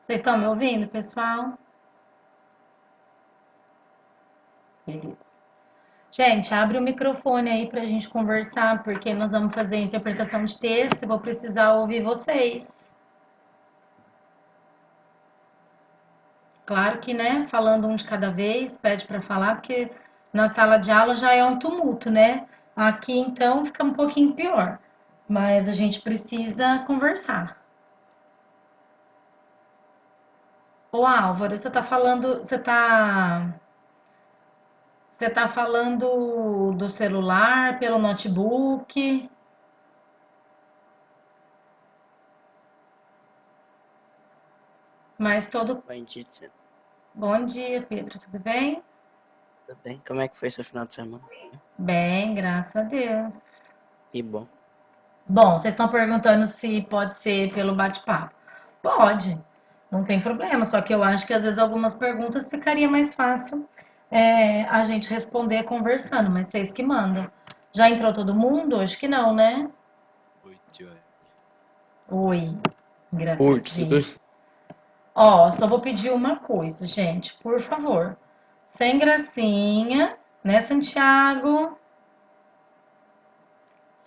Vocês estão me ouvindo, pessoal? Beleza. Gente, abre o microfone aí para a gente conversar, porque nós vamos fazer a interpretação de texto e vou precisar ouvir vocês. Claro que, né, falando um de cada vez, pede para falar, porque na sala de aula já é um tumulto, né? Aqui, então, fica um pouquinho pior. Mas a gente precisa conversar. Ô, Álvaro, você tá falando do celular, pelo notebook, mas todo. Oi, Titi, Bom dia, Pedro, tudo bem? tudo bem? Como é que foi seu final de semana? Bem, graças a Deus. Que bom. Bom, vocês estão perguntando se pode ser pelo bate-papo. Pode, não tem problema, só que eu acho que às vezes algumas perguntas ficaria mais fácil a gente responder conversando, mas vocês que mandam. Já entrou todo mundo? Acho que não, né? Oi, Joy. Oi, Urso. engraçadinho. Ó, só vou pedir uma coisa, gente, por favor. Sem gracinha, né, Santiago?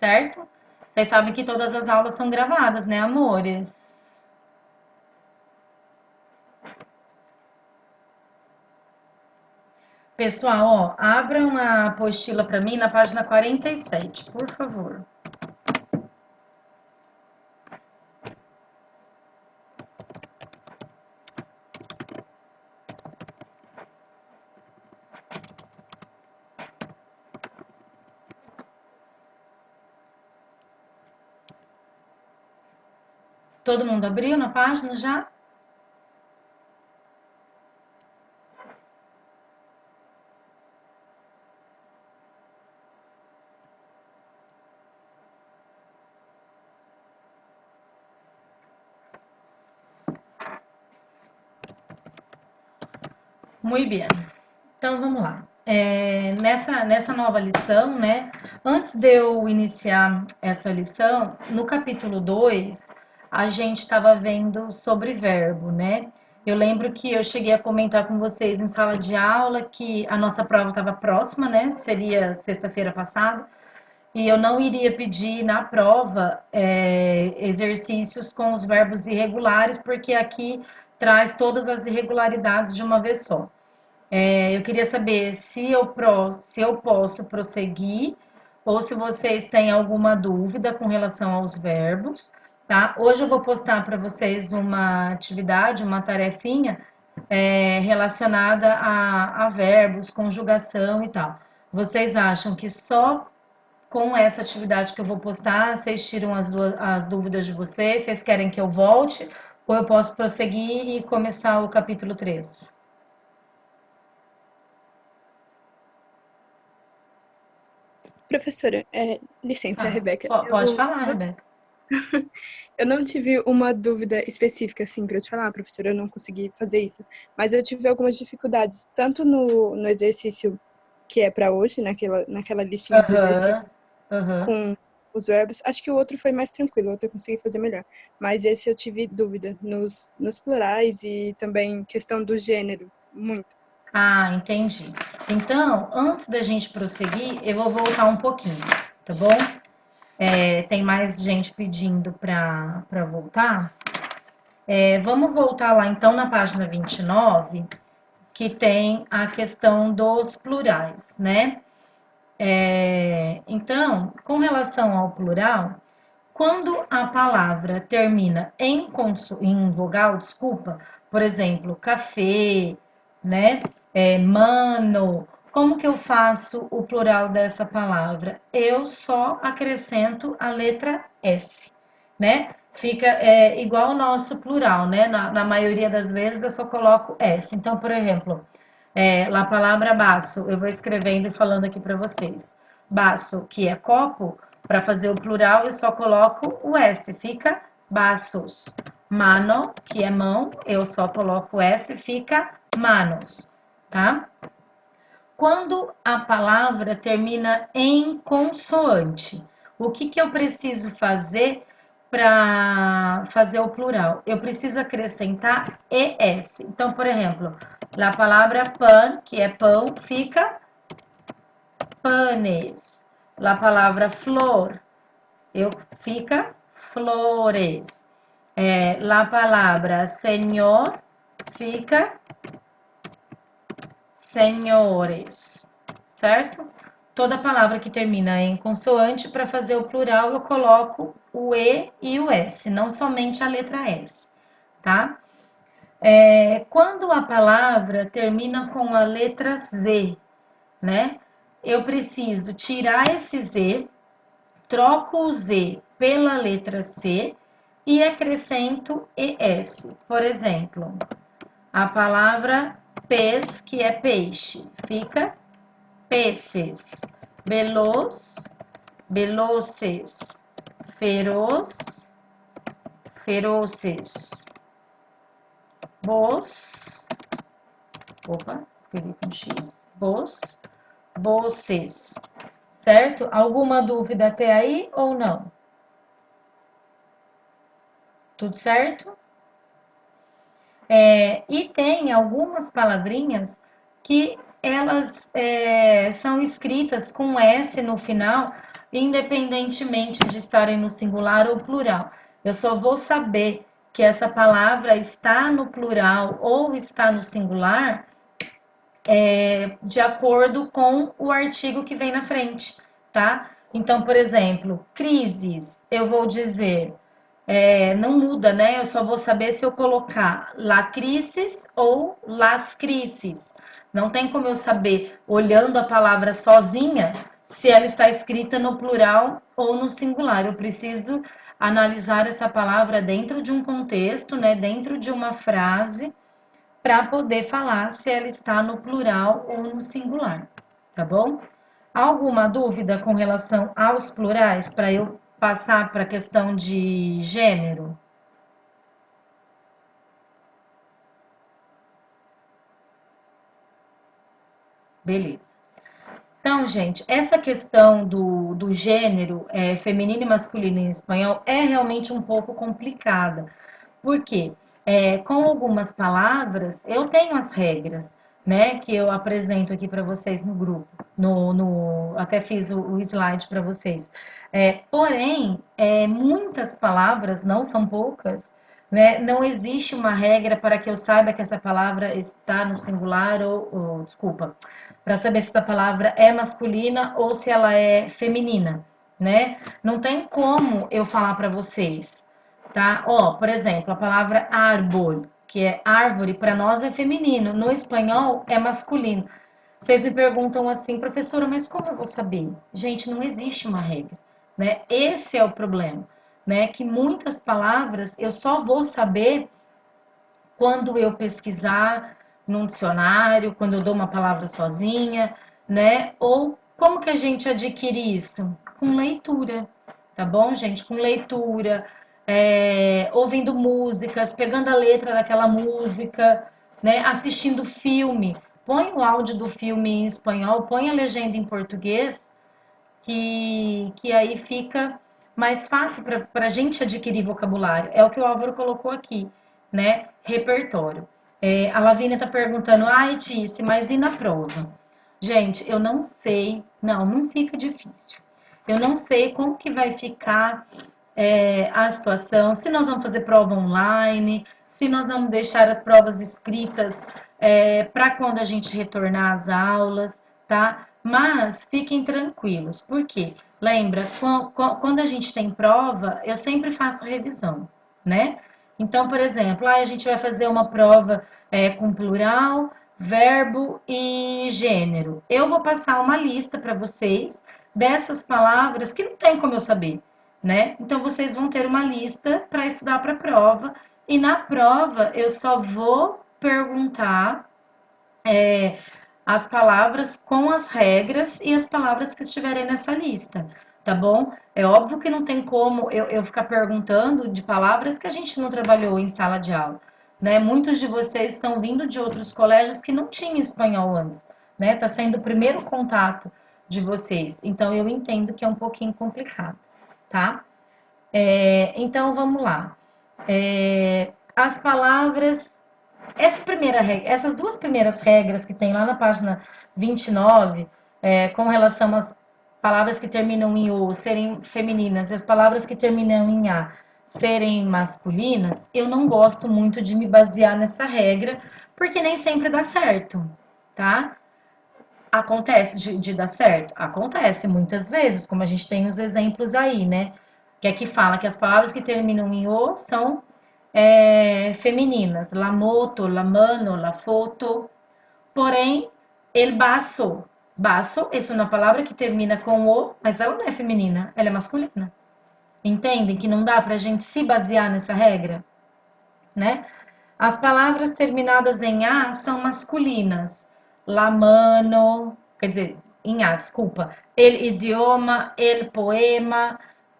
Certo? Vocês sabem que todas as aulas são gravadas, né, amores? Pessoal, ó, abram a apostila para mim na página 47, por favor. Todo mundo abriu na página já? Muito bem. Então vamos lá. Nessa nova lição, né? Antes de eu iniciar essa lição, no capítulo 2, a gente estava vendo sobre verbo, né? Eu lembro que eu cheguei a comentar com vocês em sala de aula que a nossa prova estava próxima, né? Seria sexta-feira passada. E eu não iria pedir na prova exercícios com os verbos irregulares, porque aqui traz todas as irregularidades de uma vez só. Eu queria saber se eu posso prosseguir ou se vocês têm alguma dúvida com relação aos verbos, tá? Hoje eu vou postar para vocês uma atividade, uma tarefinha relacionada a verbos, conjugação e tal. Vocês acham que só com essa atividade que eu vou postar, vocês tiram as dúvidas de vocês? Vocês querem que eu volte ou eu posso prosseguir e começar o capítulo 3? Professora, licença, Ah, Rebeca. pode Eu falar, não, Rebeca. eu não tive uma dúvida específica, assim, para eu te falar, professora, eu não consegui fazer isso. Mas eu tive algumas dificuldades, tanto no exercício que é para hoje, naquela listinha de Aham, exercícios aham. com os verbos. Acho que o outro foi mais tranquilo, o outro eu consegui fazer melhor. Mas esse eu tive dúvida nos plurais e também questão do gênero, muito. Ah, entendi. Então, antes da gente prosseguir, eu vou voltar um pouquinho, tá bom? Tem mais gente pedindo para voltar. Vamos voltar lá então na página 29, que tem a questão dos plurais, né? Então, com relação ao plural, quando a palavra termina em vogal, desculpa, por exemplo, café, né? Mano, como que eu faço o plural dessa palavra? Eu só acrescento a letra S, né? Fica igual o nosso plural, né? Na maioria das vezes eu só coloco S. Então, por exemplo, a palavra baço, eu vou escrevendo e falando aqui para vocês. Baço, que é copo, para fazer o plural eu só coloco o S, fica baços. Mano, que é mão, eu só coloco o S, fica manos, tá? Quando a palavra termina em consoante, o que eu preciso fazer para fazer o plural. Eu preciso acrescentar ES. Então, por exemplo, a palavra pan, que é pão, fica panes. A palavra flor, fica flores. A palavra senhor fica senhores, certo? Toda palavra que termina em consoante, para fazer o plural, eu coloco o E e o S, não somente a letra S, tá? Quando a palavra termina com a letra Z, né? Eu preciso tirar esse Z, troco o Z pela letra C e acrescento ES. Por exemplo, a palavra pes, que é peixe, fica peces. Veloz, velozes. Feroz, feroces. Bos, opa, escrevi com X. Bos, boces. Certo? Alguma dúvida até aí ou não? Tudo certo? E tem algumas palavrinhas que elas são escritas com S no final, independentemente de estarem no singular ou plural. Eu só vou saber que essa palavra está no plural ou está no singular de acordo com o artigo que vem na frente, tá? Então, por exemplo, crises, eu vou dizer, não muda, né? Eu só vou saber se eu colocar la crisis ou las crises. Não tem como eu saber, olhando a palavra sozinha, se ela está escrita no plural ou no singular. Eu preciso analisar essa palavra dentro de um contexto, né? Dentro de uma frase, para poder falar se ela está no plural ou no singular, tá bom? Alguma dúvida com relação aos plurais para eu passar para a questão de gênero? Beleza. Então, gente, essa questão do gênero feminino e masculino em espanhol é realmente um pouco complicada. Por quê? Com algumas palavras, eu tenho as regras, né, que eu apresento aqui para vocês no grupo. Até fiz o slide para vocês. Porém, muitas palavras, não são poucas, né, não existe uma regra para que eu saiba que essa palavra está no singular desculpa, para saber se essa palavra é masculina ou se ela é feminina, né? Não tem como eu falar para vocês, tá? Por exemplo, a palavra árbol, que é árvore, para nós é feminino, no espanhol é masculino. Vocês me perguntam assim, professora, mas como eu vou saber? Gente, não existe uma regra, né? Esse é o problema, né? Que muitas palavras eu só vou saber quando eu pesquisar num dicionário, quando eu dou uma palavra sozinha, né? Ou como que a gente adquire isso? Com leitura, tá bom, gente? Com leitura, ouvindo músicas, pegando a letra daquela música, né? Assistindo filme. Põe o áudio do filme em espanhol, põe a legenda em português, que aí fica mais fácil para a gente adquirir vocabulário. É o que o Álvaro colocou aqui, né? Repertório. A Lavínia está perguntando, ai, Tice, mas e na prova? Gente, eu não sei, não fica difícil. Eu não sei como que vai ficar a situação, se nós vamos fazer prova online, se nós vamos deixar as provas escritas para quando a gente retornar às aulas, tá? Mas fiquem tranquilos, porque lembra, quando a gente tem prova, eu sempre faço revisão, né? Então, por exemplo, a gente vai fazer uma prova com plural, verbo e gênero. Eu vou passar uma lista para vocês dessas palavras que não tem como eu saber, né? Então, vocês vão ter uma lista para estudar para a prova, e na prova eu só vou perguntar as palavras com as regras e as palavras que estiverem nessa lista, tá bom? É óbvio que não tem como eu ficar perguntando de palavras que a gente não trabalhou em sala de aula, né? Muitos de vocês estão vindo de outros colégios que não tinham espanhol antes, né? Tá sendo o primeiro contato de vocês, então eu entendo que é um pouquinho complicado, tá? Então, vamos lá. As palavras... Essas duas primeiras regras que tem lá na página 29, com relação às palavras que terminam em O serem femininas e as palavras que terminam em A serem masculinas, eu não gosto muito de me basear nessa regra, porque nem sempre dá certo, tá? Acontece de dar certo? Acontece muitas vezes, como a gente tem os exemplos aí, né? Que aqui fala que as palavras que terminam em O são femininas, la moto, la mano, la foto. Porém, el baço. Baço, essa é uma palavra que termina com o, mas ela não é feminina, ela é masculina. Entendem que não dá pra gente se basear nessa regra, né? As palavras terminadas em A são masculinas. La mano, quer dizer, em A, desculpa. El idioma, el poema,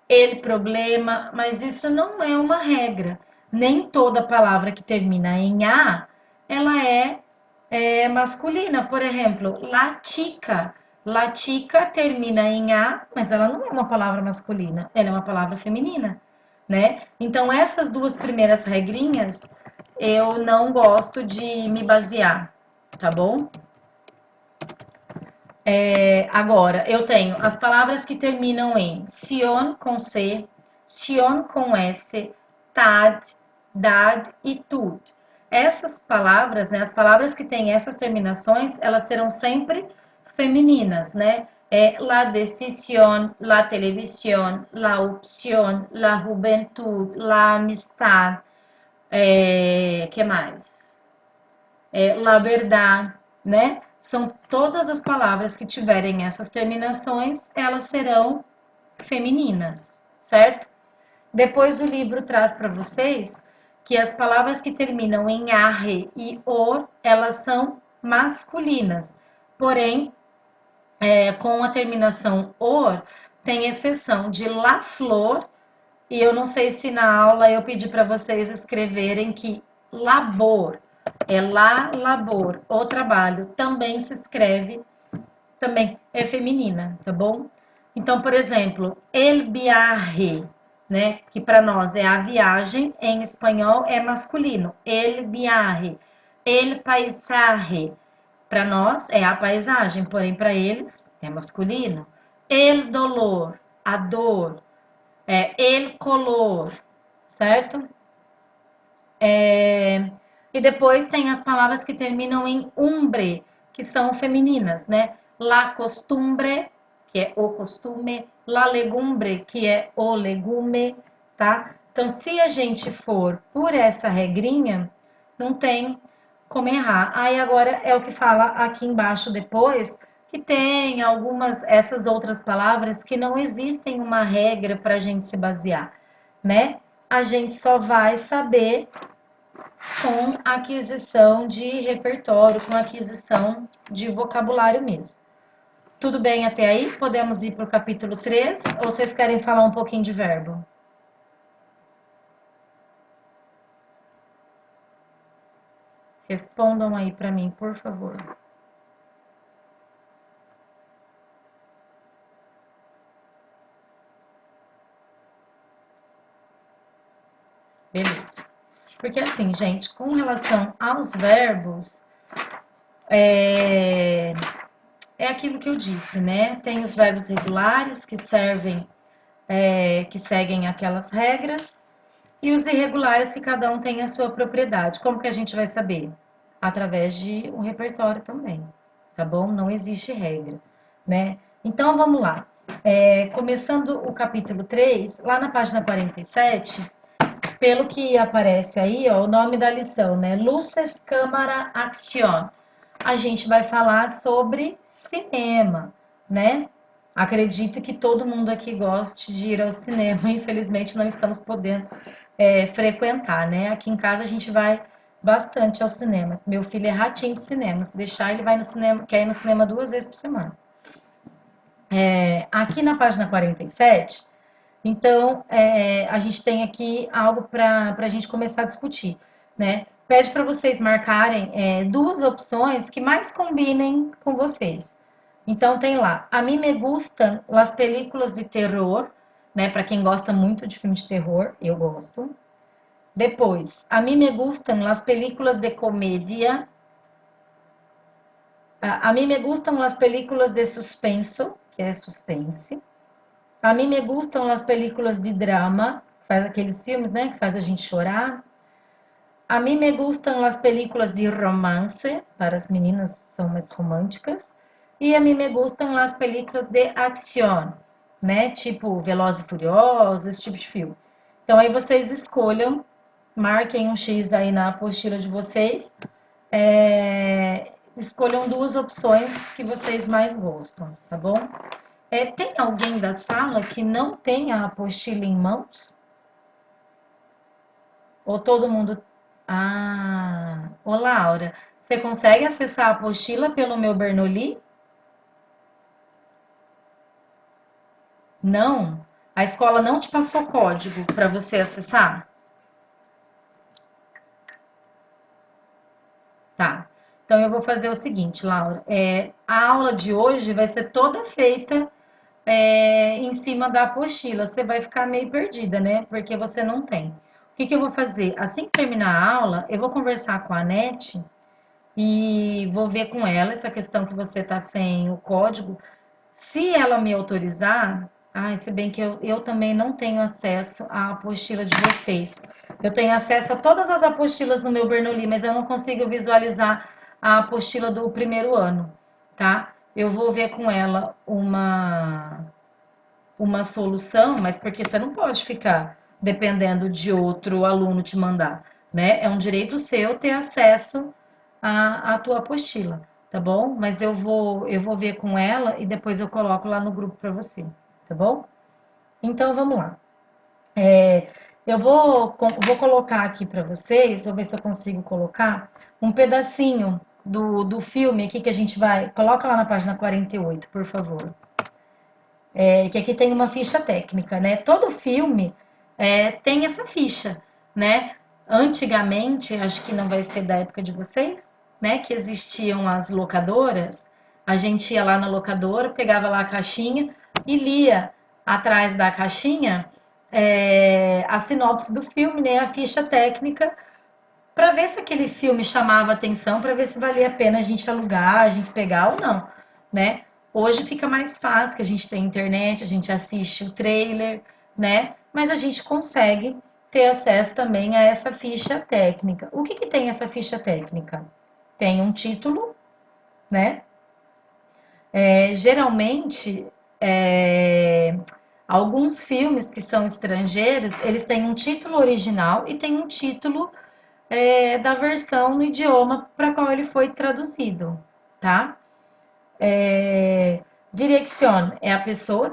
el problema, mas isso não é uma regra. Nem toda palavra que termina em A, ela é masculina. Por exemplo, latica. Latica termina em A, mas ela não é uma palavra masculina, ela é uma palavra feminina, né? Então, essas duas primeiras regrinhas, eu não gosto de me basear, tá bom? Agora, eu tenho as palavras que terminam em sion com C, sion com S, tad, dad e tud. Essas palavras, né, as palavras que têm essas terminações, elas serão sempre femininas, né? La decisión, la televisión, la opción, la juventud, la amistad, que mais? La verdad, né? São todas as palavras que tiverem essas terminações, elas serão femininas, certo? Depois o livro traz para vocês que as palavras que terminam em arre e or, elas são masculinas. Porém, com a terminação or, tem exceção de la flor, e eu não sei se na aula eu pedi para vocês escreverem que labor, labor, o trabalho, também se escreve, também é feminina, tá bom? Então, por exemplo, el viaje, né, que para nós é a viagem, em espanhol é masculino, el viaje, el paisaje, para nós é a paisagem, porém para eles é masculino. El dolor, a dor, el color, certo? E depois tem as palavras que terminam em umbre, que são femininas, né? La costumbre, que é o costume, la legumbre, que é o legume, tá? Então, se a gente for por essa regrinha, não tem como errar. Aí agora é o que fala aqui embaixo depois, que tem essas outras palavras que não existem uma regra para a gente se basear, né? A gente só vai saber com aquisição de repertório, com aquisição de vocabulário mesmo. Tudo bem até aí? Podemos ir para o capítulo 3 ou vocês querem falar um pouquinho de verbo? Respondam aí para mim, por favor. Beleza. Porque assim, gente, com relação aos verbos, é aquilo que eu disse, né? Tem os verbos regulares que servem, que seguem aquelas regras, e os irregulares que cada um tem a sua propriedade. Como que a gente vai saber? Através de um repertório também, tá bom? Não existe regra, né? Então, vamos lá. Começando o capítulo 3, lá na página 47, pelo que aparece aí, ó, o nome da lição, né? Luces, Câmara, Action. A gente vai falar sobre cinema, né? Acredito que todo mundo aqui goste de ir ao cinema. Infelizmente, não estamos podendo frequentar, né? Aqui em casa a gente vai bastante ao cinema. Meu filho é ratinho de cinema. Se deixar, ele vai no cinema, quer ir no cinema 2 vezes por semana. Aqui na página 47, então, a gente tem aqui algo para a gente começar a discutir, né? Pede para vocês marcarem duas opções que mais combinem com vocês. Então, tem lá, a mim me gustan las películas de terror né? Para quem gosta muito de filme de terror, eu gosto. Depois, a mí me gustan las películas de comédia. A mí me gustan las películas de suspenso, que é suspense. A mí me gustam as películas de drama, faz aqueles filmes, né, que faz a gente chorar. A mí me gustam as películas de romance, para as meninas são mais românticas. E a mí me gustam as películas de action, né, tipo Velozes e Furiosos, esse tipo de filme. Então aí vocês escolham, marquem um X aí na apostila de vocês, escolham duas opções que vocês mais gostam, tá bom? Tem alguém da sala que não tem a apostila em mãos? Ou todo mundo. Ah, ô Laura, você consegue acessar a apostila pelo meu Bernoulli? Não? A escola não te passou código para você acessar? Tá. Então eu vou fazer o seguinte, Laura. A aula de hoje vai ser toda feita em cima da apostila. Você vai ficar meio perdida, né? Porque você não tem. O que que eu vou fazer? Assim que terminar a aula, eu vou conversar com a Anete e vou ver com ela essa questão que você está sem o código. Se ela me autorizar, se bem que eu também não tenho acesso à apostila de vocês. Eu tenho acesso a todas as apostilas no meu Bernoulli, mas eu não consigo visualizar a apostila do primeiro ano, tá? Eu vou ver com ela uma solução, mas porque você não pode ficar dependendo de outro aluno te mandar, né? É um direito seu ter acesso à tua apostila, tá bom? Mas eu vou ver com ela e depois eu coloco lá no grupo para você, tá bom? Então vamos lá. Eu vou colocar aqui para vocês, vou ver se eu consigo colocar um pedacinho do filme aqui que a gente vai. Coloca lá na página 48, por favor. Que aqui tem uma ficha técnica, né? Todo filme tem essa ficha, né? Antigamente, acho que não vai ser da época de vocês, né? Que existiam as locadoras. A gente ia lá na locadora, pegava lá a caixinha e lia atrás da caixinha a sinopse do filme, né? A ficha técnica, para ver se aquele filme chamava atenção, para ver se valia a pena a gente alugar, a gente pegar ou não, né? Hoje fica mais fácil, que a gente tem internet, a gente assiste o trailer, né? Mas a gente consegue ter acesso também a essa ficha técnica. O que que tem essa ficha técnica? Tem um título, né? Geralmente, alguns filmes que são estrangeiros, eles têm um título original e tem um título da versão no idioma para qual ele foi traduzido, tá? Direction é a pessoa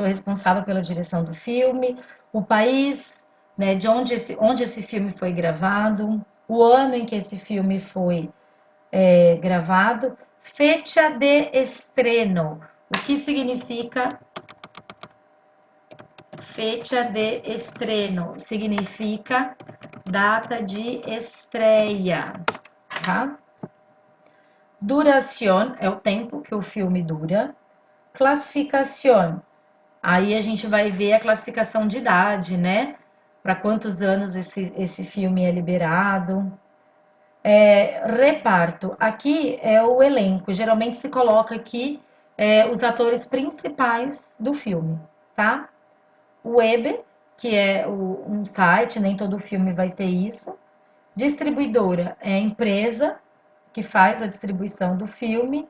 responsável pela direção do filme, o país, né, de onde esse filme foi gravado, o ano em que esse filme foi gravado, fecha de estreno. O que significa fecha de estreno? Significa data de estreia, tá? Duración é o tempo que o filme dura. Classificación, aí a gente vai ver a classificação de idade, né? Para quantos anos esse filme é liberado. Reparto, aqui é o elenco. Geralmente se coloca aqui os atores principais do filme, tá? Web, que é um site, nem todo filme vai ter isso. Distribuidora é a empresa que faz a distribuição do filme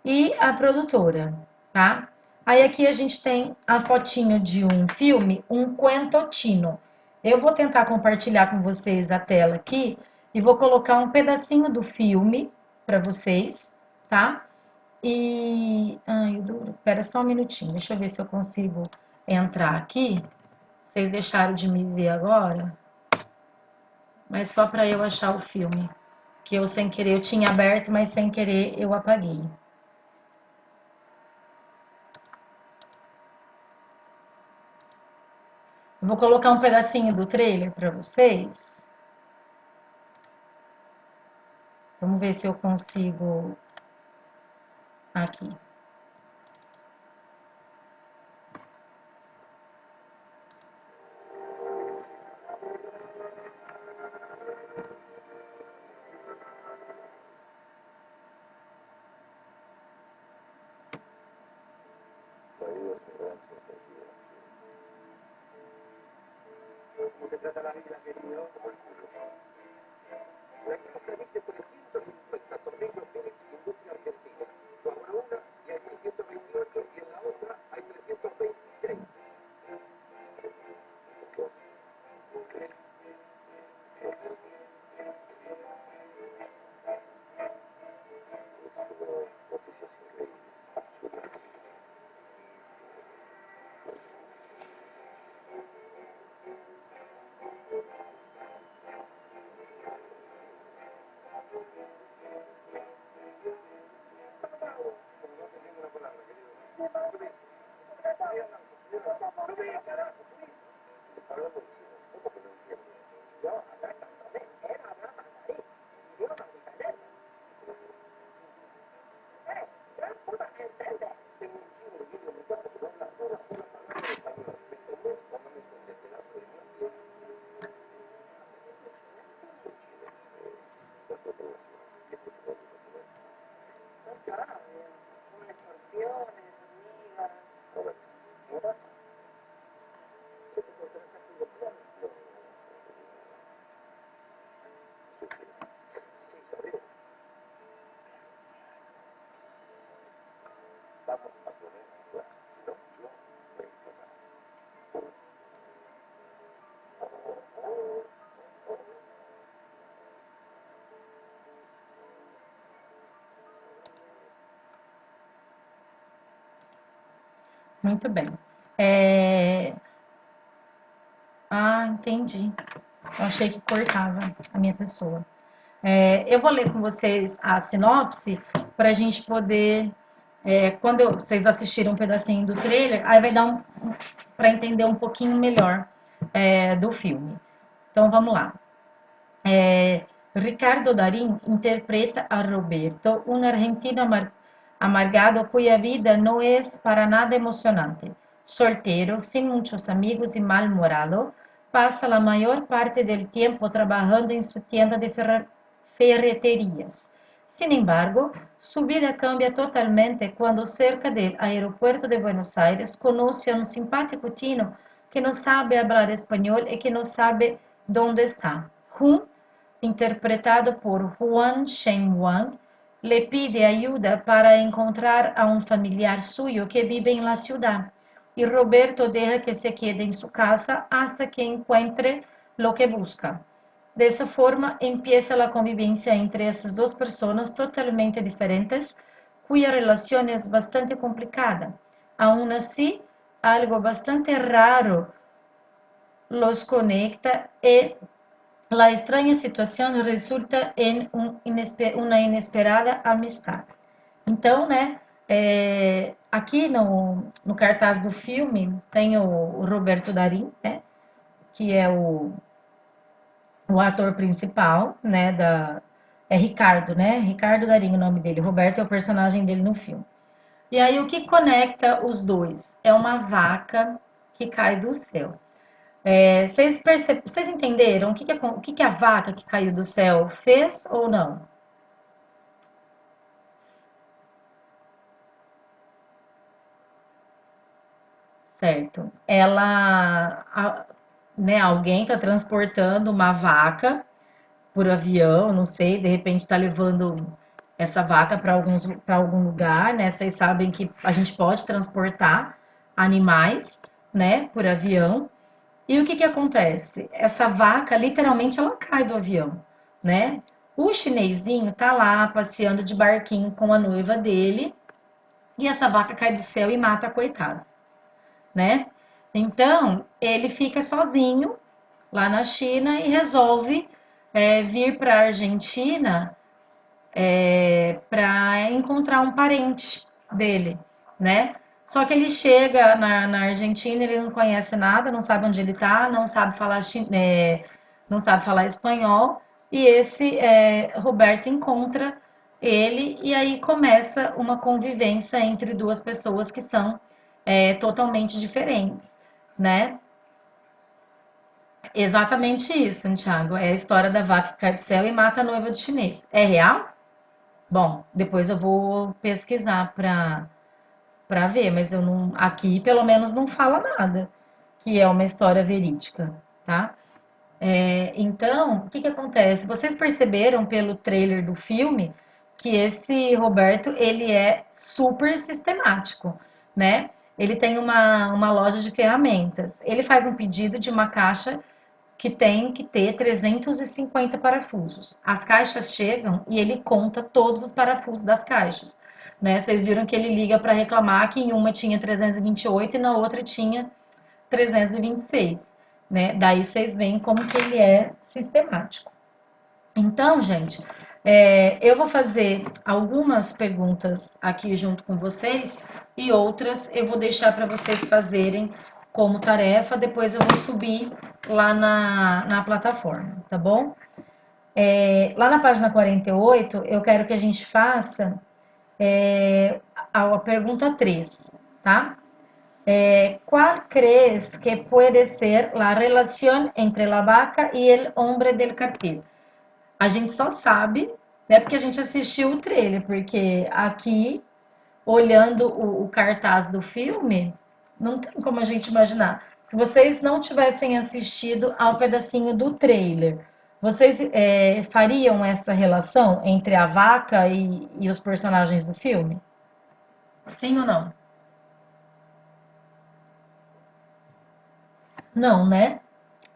e a produtora, tá? Aí aqui a gente tem a fotinho de um filme, um Quentotino. Eu vou tentar compartilhar com vocês a tela aqui e vou colocar um pedacinho do filme para vocês, tá? Espera só um minutinho, deixa eu ver se eu consigo entrar aqui. Vocês deixaram de me ver agora? Mas só para eu achar o filme, que eu sem querer, eu tinha aberto, mas sem querer eu apaguei. Eu vou colocar um pedacinho do trailer para vocês. Vamos ver se eu consigo aqui. tan sin sentido. ¿Cómo te trata la vida, querido? Como el culo. La caja dice 350 tornillos Phillips Industria Argentina. Yo abro una y hay 328 y en la otra hay 326. Noticias increíbles, absurdas. No te entiendo una palabra, querido. Subí. Subí, carajo, subí. Le está hablando en chino. ¿Cómo que no entiende? Yo acá también era hablar mandarín. Idioma africano. Gran puta me entiende. Tengo un chino viviendo en mi casa que no habla una sola palabra de español. ¿Me entendés o no me entendés, pedazo de mierda? Soy chino. Gastó por una semana. ¿Qué te tengo que decir? No sabes. Como escorpiones, hormigas. Roberto. Roberto. ¿Qué te contrataste un doctor? No, soy chino. Sí, ¿sabes? Vamos a poner clase, si no, yo me explotaré. Muito bem. Ah, entendi. Eu achei que cortava a minha pessoa. Eu vou ler com vocês a sinopse para a gente poder, quando vocês assistirem um pedacinho do trailer, aí vai dar para entender um pouquinho melhor do filme. Então vamos lá. Ricardo Darín interpreta a Roberto, un argentino amargado cuya vida no es para nada emocionante. Soltero, sin muchos amigos y malhumorado, pasa la mayor parte del tiempo trabajando en su tienda de ferreterías. Sin embargo, su vida cambia totalmente cuando cerca del aeropuerto de Buenos Aires conoce a un simpático chino que no sabe hablar español y que no sabe dónde está. Interpretado por Juan Shen-Wang, le pide ayuda para encontrar a un familiar suyo que vive en la ciudad, y Roberto deja que se quede en su casa hasta que encuentre lo que busca. De esa forma empieza la convivencia entre esas dos personas totalmente diferentes, cuya relación es bastante complicada. Aún así, algo bastante raro los conecta y la extraña situação resulta em uma inesperada amistade. Então, né, aqui no cartaz do filme tem o Roberto Darín, né, que é o ator principal, né, é Ricardo, né, Ricardo Darín o nome dele, Roberto é o personagem dele no filme. E aí o que conecta os dois? É uma vaca que cai do céu. Vocês entenderam o que a vaca que caiu do céu fez ou não? Certo. Né, alguém está transportando uma vaca por avião, não sei, de repente está levando essa vaca para algum lugar, né? Vocês sabem que a gente pode transportar animais, né, por avião. E o que acontece? Essa vaca, literalmente, ela cai do avião, né? O chinesinho tá lá passeando de barquinho com a noiva dele e essa vaca cai do céu e mata a coitada, né? Então, ele fica sozinho lá na China e resolve vir para a Argentina para encontrar um parente dele, né? Só que ele chega na Argentina, ele não conhece nada, não sabe onde ele está, não sabe falar não sabe falar espanhol, e esse Roberto encontra ele e aí começa uma convivência entre duas pessoas que são totalmente diferentes, né? Exatamente isso, Thiago. É a história da vaca que cai do céu e mata a noiva do chinês. É real? Bom, depois eu vou pesquisar para ver, mas eu não, aqui pelo menos não fala nada que é uma história verídica, tá? Então, o que que acontece? Vocês perceberam pelo trailer do filme que esse Roberto, ele é super sistemático, né? Ele tem uma loja de ferramentas. Ele faz um pedido de uma caixa que tem que ter 350 parafusos. As caixas chegam e ele conta todos os parafusos das caixas, né? Vocês viram que ele liga para reclamar que em uma tinha 328 e na outra tinha 326, né? Daí vocês veem como que ele é sistemático. Então, gente, eu vou fazer algumas perguntas aqui junto com vocês e outras eu vou deixar para vocês fazerem como tarefa, depois eu vou subir lá na plataforma, tá bom? Lá na página 48, eu quero que a gente faça a pergunta 3, tá? ¿Cuál crees que puede ser la relación entre la vaca y el hombre del cartel? A gente só sabe, né, porque a gente assistiu o trailer, porque aqui, olhando o cartaz do filme, não tem como a gente imaginar. Se vocês não tivessem assistido ao pedacinho do trailer, vocês fariam essa relação entre a vaca e os personagens do filme? Sim ou não? Não, né?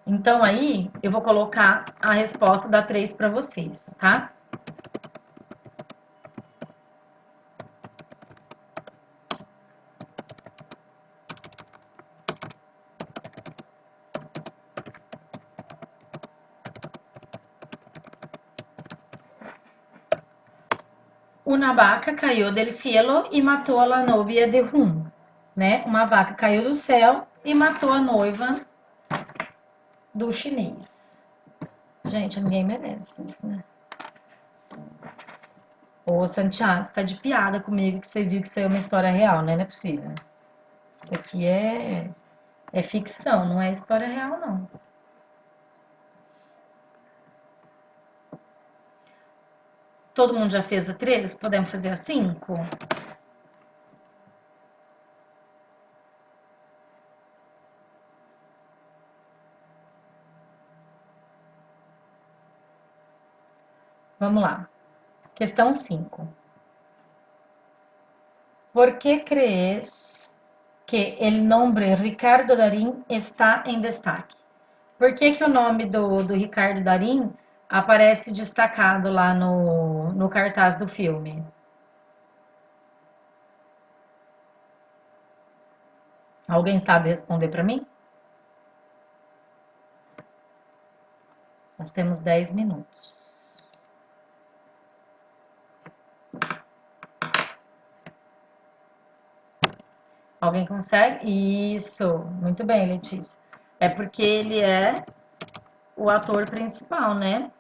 Então aí eu vou colocar a resposta da 3 para vocês, tá? Uma vaca caiu del cielo e matou a la novia de Rum, né? Uma vaca caiu do céu e matou a noiva do chinês. Gente, ninguém merece isso, né? Ô, Santiago, você tá de piada comigo que você viu que isso aí é uma história real, né? Não é possível. Isso aqui é ficção, não é história real, não. Todo mundo já fez a 3? Podemos fazer a 5? Vamos lá. Questão 5. ¿Por qué crees que el nombre Ricardo Darín está em destaque? Por que que o nome do Ricardo Darín aparece destacado lá no cartaz do filme? Alguém sabe responder para mim? Nós temos 10 minutos. Alguém consegue? Isso, muito bem, Letícia. É porque ele é o ator principal, né?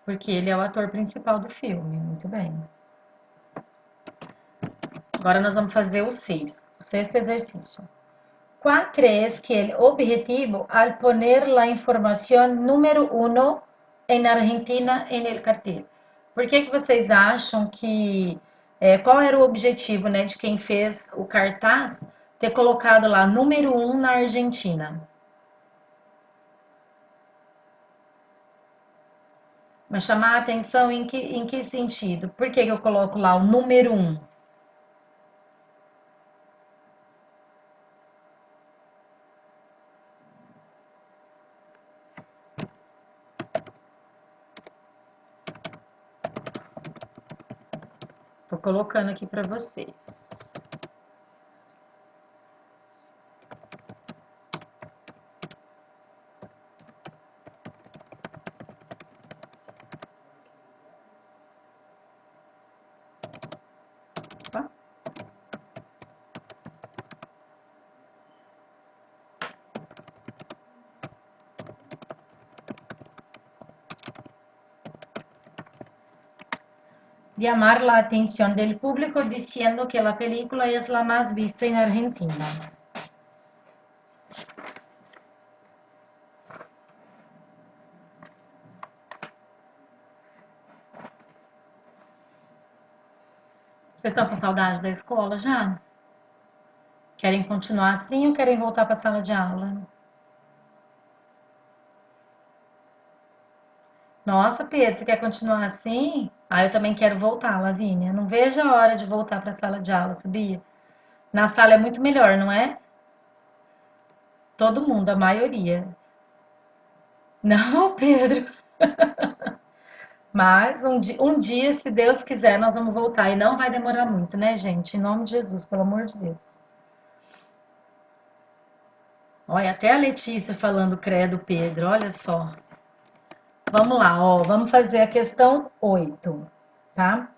Porque ele é o ator principal do filme, muito bem. Agora nós vamos fazer o 6, o sexto exercício. ¿Cuál crees que el objetivo al poner la información número 1 en Argentina en el cartel? Por que que vocês acham que... qual era o objetivo, né, de quem fez o cartaz ter colocado lá número 1 na Argentina? Mas chamar a atenção em que sentido? Por que que eu coloco lá o número 1? Tô colocando aqui para vocês. Tá? Llamar la atención del público diciendo que la película es la más vista en Argentina. Vocês estão com saudade da escola já? Querem continuar assim ou querem voltar para a sala de aula? Nossa, Pedro, você quer continuar assim? Ah, eu também quero voltar, Lavínia. Não vejo a hora de voltar para a sala de aula, sabia? Na sala é muito melhor, não é? Todo mundo, a maioria. Não, Pedro. Mas um dia, se Deus quiser, nós vamos voltar. E não vai demorar muito, né, gente? Em nome de Jesus, pelo amor de Deus. Olha, até a Letícia falando credo, Pedro, olha só. Vamos lá, ó, vamos fazer a questão 8, tá?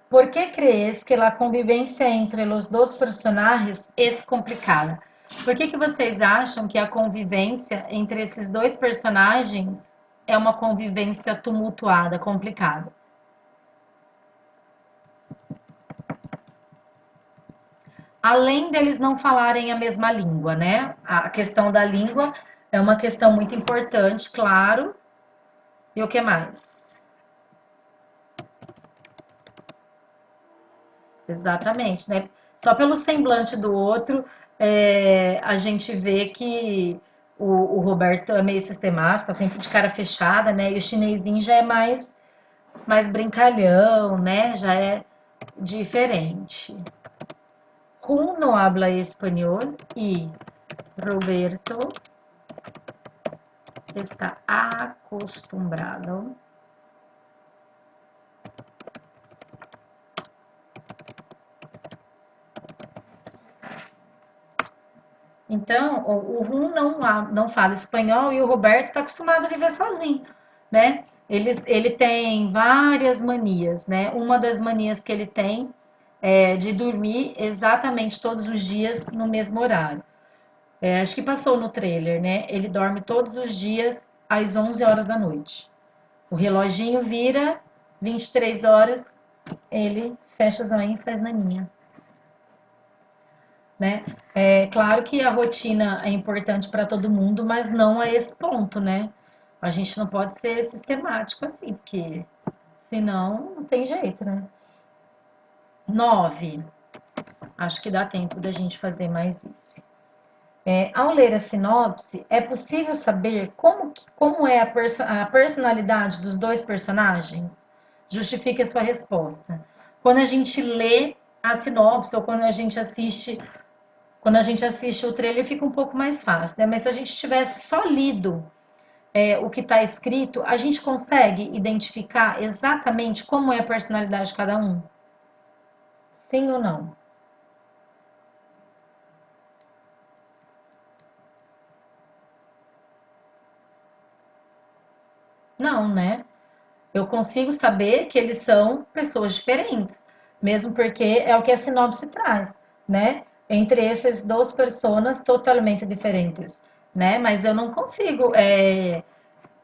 ¿Por qué crees que la convivência entre os dois personagens é complicada? Por que vocês acham que a convivência entre esses dois personagens é uma convivência tumultuada, complicada? Além deles não falarem a mesma língua, né? A questão da língua é uma questão muito importante, claro. E o que mais? Exatamente, né? Só pelo semblante do outro, a gente vê que o Roberto é meio sistemático, tá sempre de cara fechada, né? E o chinesinho já é mais brincalhão, né? Já é diferente. Juan no habla espanhol e Roberto está acostumbrado Então, o Rum não fala espanhol e o Roberto está acostumado a viver sozinho, né? Ele tem várias manias, né? Uma das manias que ele tem é de dormir exatamente todos os dias no mesmo horário. Acho que passou no trailer, né? Ele dorme todos os dias às 11 horas da noite. O reloginho vira 23 horas, ele fecha os olhos e faz naninha. Né? É claro que a rotina é importante para todo mundo, mas não a esse ponto, né? A gente não pode ser sistemático assim, porque senão não tem jeito, né? 9. Acho que dá tempo da gente fazer mais isso. Ao ler a sinopse, é possível saber como é a personalidade dos dois personagens? Justifique a sua resposta. Quando a gente lê a sinopse ou quando a gente assiste o trailer fica um pouco mais fácil, né? Mas se a gente tivesse só lido o que está escrito, a gente consegue identificar exatamente como é a personalidade de cada um? Sim ou não? Não, né? Eu consigo saber que eles são pessoas diferentes, mesmo porque é o que a sinopse traz, né? Entre esses dois personas totalmente diferentes, né? Mas eu não consigo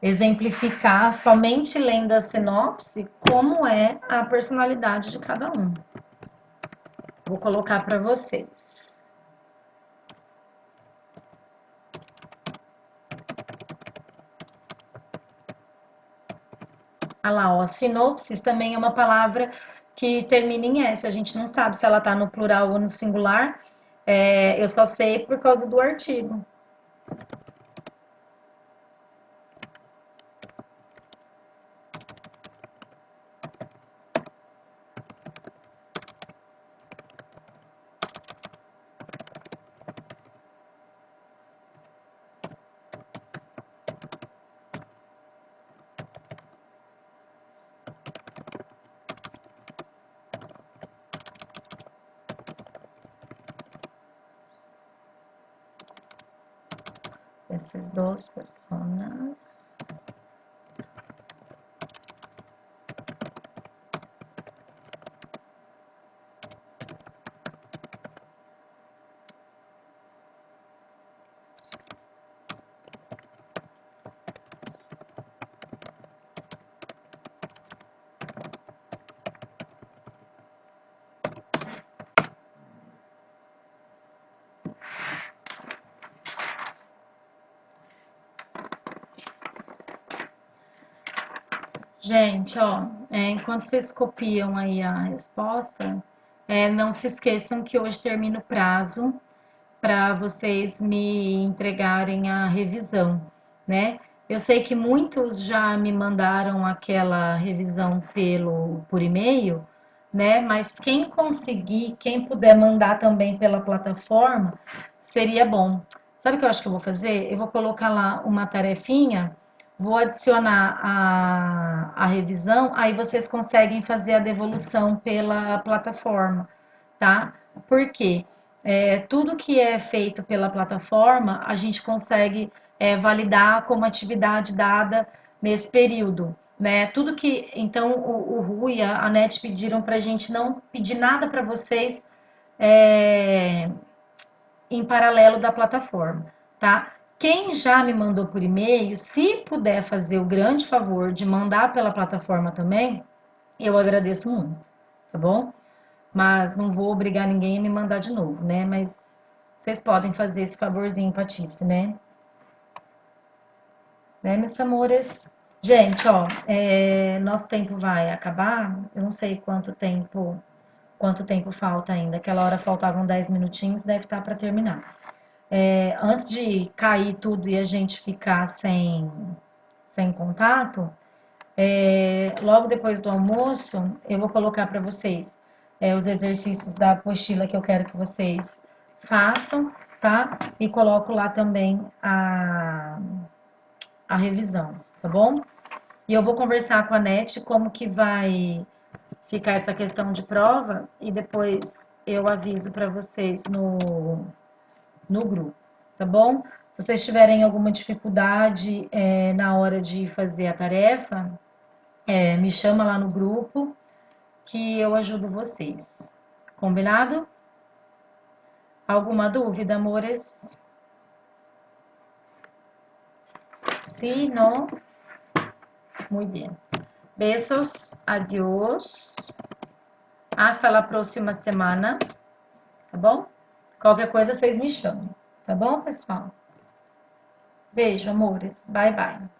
exemplificar somente lendo a sinopse como é a personalidade de cada um. Vou colocar para vocês. Ah lá, ó, sinopsis também é uma palavra que termina em S. A gente não sabe se ela está no plural ou no singular. Eu só sei por causa do artigo. Esses dois personas. Gente, ó, enquanto vocês copiam aí a resposta, não se esqueçam que hoje termina o prazo para vocês me entregarem a revisão, né? Eu sei que muitos já me mandaram aquela revisão por e-mail, né? Mas quem conseguir, quem puder mandar também pela plataforma, seria bom. Sabe o que eu acho que eu vou fazer? Eu vou colocar lá uma tarefinha, vou adicionar a revisão, aí vocês conseguem fazer a devolução pela plataforma, tá? Por quê? Tudo que é feito pela plataforma, a gente consegue validar como atividade dada nesse período, né? Tudo que, então, o Rui e a NET pediram para a gente não pedir nada para vocês em paralelo da plataforma, tá? Quem já me mandou por e-mail, se puder fazer o grande favor de mandar pela plataforma também, eu agradeço muito, tá bom? Mas não vou obrigar ninguém a me mandar de novo, né? Mas vocês podem fazer esse favorzinho, Patice, né? Né, meus amores? Gente, ó, nosso tempo vai acabar. Eu não sei quanto tempo falta ainda. Aquela hora faltavam 10 minutinhos, deve estar para terminar. Antes de cair tudo e a gente ficar sem contato, logo depois do almoço, eu vou colocar para vocês os exercícios da apostila que eu quero que vocês façam, tá? E coloco lá também a revisão, tá bom? E eu vou conversar com a NET como que vai ficar essa questão de prova e depois eu aviso para vocês no grupo, tá bom? Se vocês tiverem alguma dificuldade na hora de fazer a tarefa, me chama lá no grupo que eu ajudo vocês. Combinado? Alguma dúvida, amores? Se não, muito bem. Besos, adiós. Hasta la próxima semana, tá bom? Qualquer coisa vocês me chamem, tá bom, pessoal? Beijo, amores. Bye, bye.